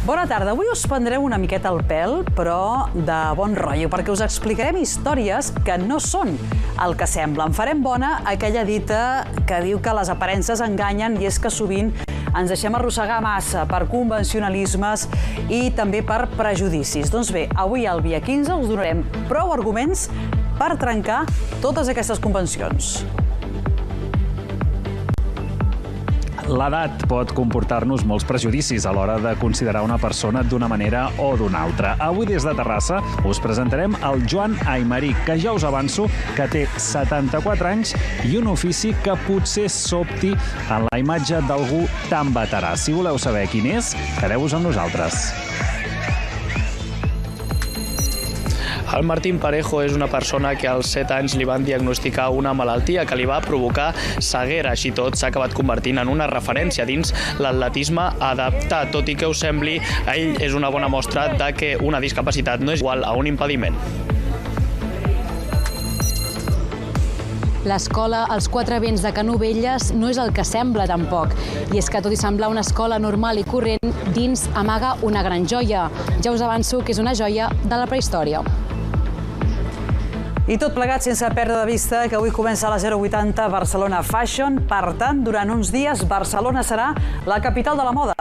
Bona tarda. Avui us prendrem una miqueta el pèl, però de bon rotllo, perquè us explicarem històries que no són el que semblen. Farem bona aquella dita que diu que les aparences enganyen, i és que sovint ens deixem arrossegar massa per convencionalismes i també per prejudicis. Doncs bé, avui al Via 15 us donarem prou arguments per trencar totes aquestes convencions. L'edat pot comportar-nos molts prejudicis a l'hora de considerar una persona d'una manera o d'una altra. Avui des de Terrassa us presentarem el Joan Aymeric, que ja us avanço que té 74 anys i un ofici que potser sobti en la imatge d'algú tan veterà. Si voleu saber quin és, quedeu-vos amb nosaltres. El Martín Parejo és una persona que als 7 anys li van diagnosticar una malaltia que li va provocar ceguera. Així tot, s'ha acabat convertint en una referència dins l'atletisme adaptat. Tot i que us sembli, ell és una bona mostra de que una discapacitat no és igual a un impediment. L'escola als Quatre Vents de Canovelles no és el que sembla tampoc. I és que, tot i semblar una escola normal i corrent, dins amaga una gran joia. Ja us avanço que és una joia de la prehistòria. I tot plegat sense perdre de vista que avui comença la 080 Barcelona Fashion. Per tant, durant uns dies, Barcelona serà la capital de la moda.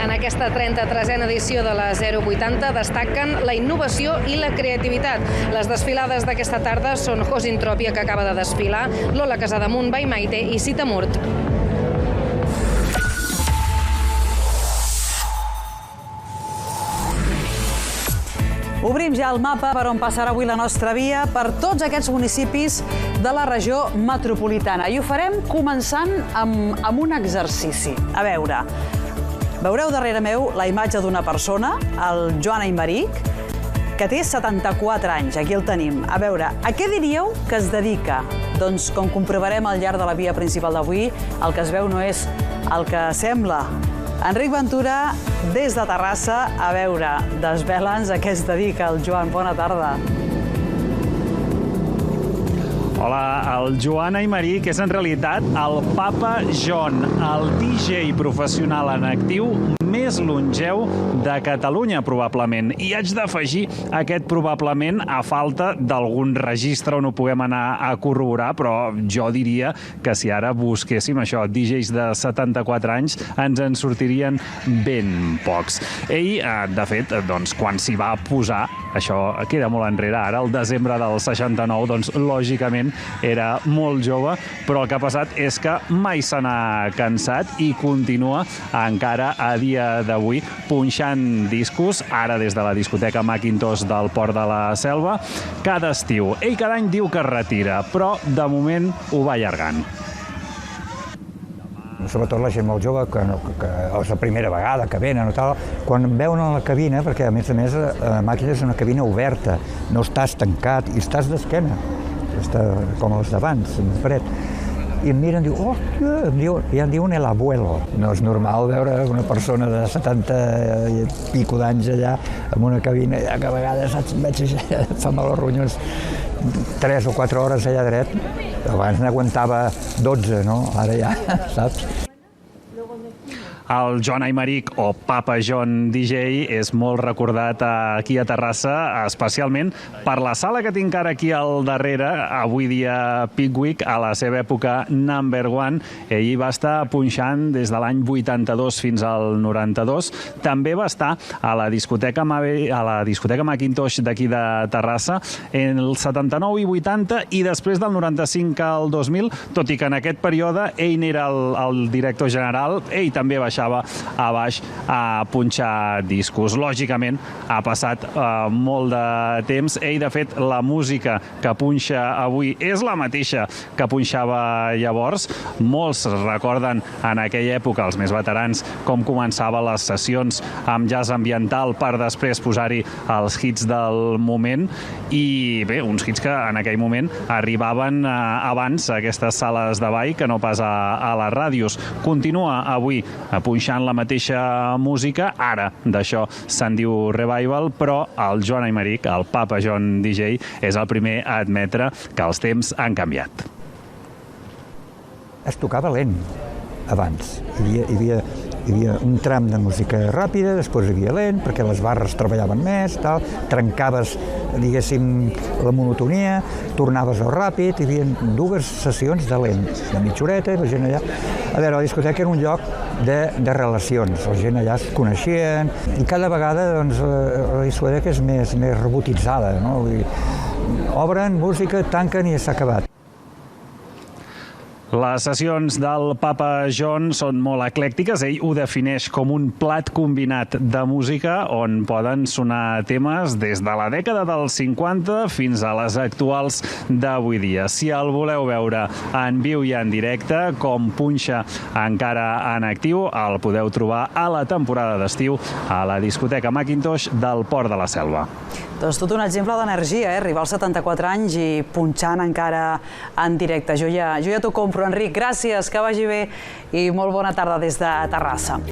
En aquesta 33a edició de la 080 destaquen la innovació i la creativitat. Les desfilades d'aquesta tarda són Josintropia, que acaba de desfilar, Lola Casademunt, Baimaite i Citamurt. Obrim ja el mapa per on passarà avui la nostra via per tots aquests municipis de la regió metropolitana. I ho farem començant amb un exercici. A veure, veureu darrere meu la imatge d'una persona, el Joan Aymeric, que té 74 anys. Aquí el tenim. A veure, a què diríeu que es dedica? Doncs, com comprovarem al llarg de la via principal d'avui, el que es veu no és el que sembla. Enric Ventura, des de Terrassa, a veure, desvela'ns a què es dedica el Joan. Bona tarda. Hola, el Joan Aymeric és en realitat el Papa John, el DJ professional en actiu més longeu de Catalunya, probablement. I haig d'afegir aquest probablement a falta d'algun registre on ho puguem anar a corroborar, però jo diria que si ara busquéssim això, DJs de 74 anys, ens en sortirien ben pocs. Ell, de fet, doncs, quan s'hi va posar, això queda molt enrere, ara, el desembre del 69, doncs, lògicament, era molt jove, però el que ha passat és que mai se n'ha cansat i continua encara a dia d'avui punxant discos, ara des de la discoteca Macintosh del Port de la Selva, cada estiu. Ell cada any diu que es retira, però de moment ho va allargant. Sobretot la gent molt jove, que és la primera vegada que venen o tal, quan em veuen a la cabina, perquè a més la màquina és una cabina oberta, no estàs tancat i estàs d'esquena, com els d'abans, en fred. I em miren i diu, hòstia, i em diuen el abuelo. No és normal veure una persona de 70 i pico d'anys allà en una cabina, que a vegades veig fa mal els ronyons 3 o 4 hores allà dret. Abans n'aguantava 12, no? Ara ja, saps? El Joan Aymeric, o Papa John DJ, és molt recordat aquí a Terrassa, especialment per la sala que tinc ara aquí al darrere, avui dia Pickwick, a la seva època number one. Ell va estar punxant des de l'any 82 fins al 92. També va estar a la discoteca Macintosh d'aquí de Terrassa en el 79 i 80, i després del 95 al 2000, tot i que en aquest període ell n'era el director general, ell també baixava a baix a punxar discos. Lògicament, ha passat molt de temps. Ell, de fet, la música que punxa avui és la mateixa que punxava llavors. Molts recorden en aquella època, els més veterans, com començava les sessions amb jazz ambiental per després posar-hi els hits del moment. I bé, uns hits que en aquell moment arribaven abans a aquestes sales de ball que no pas a les ràdios. Continua avui punxant la mateixa música, ara d'això se'n diu revival, però el Joan Aymeric, el Papa John DJ, és el primer a admetre que els temps han canviat. Es tocava lent, abans. Hi havia un tram de música ràpida, després hi havia lent, perquè les barres treballaven més, trencaves, diguéssim, la monotonia, tornaves al ràpid, hi havia 2 sessions de lent, de mitja horeta, i la gent allà... A veure, la discoteca era un lloc de relacions, la gent allà es coneixien, i cada vegada la discoteca és més robotitzada, no? Vull dir, obren, música, tanquen i s'ha acabat. Les sessions del Papa John són molt eclèctiques. Ell ho defineix com un plat combinat de música on poden sonar temes des de la dècada dels 50 fins a les actuals d'avui dia. Si el voleu veure en viu i en directe, com punxa encara en actiu, el podeu trobar a la temporada d'estiu a la discoteca Macintosh del Port de la Selva. Doncs tot un exemple d'energia, arribar als 74 anys i punxant encara en directe. Jo ja t'ho compro, Enric. Gràcies, que vagi bé i molt bona tarda des de Terrassa.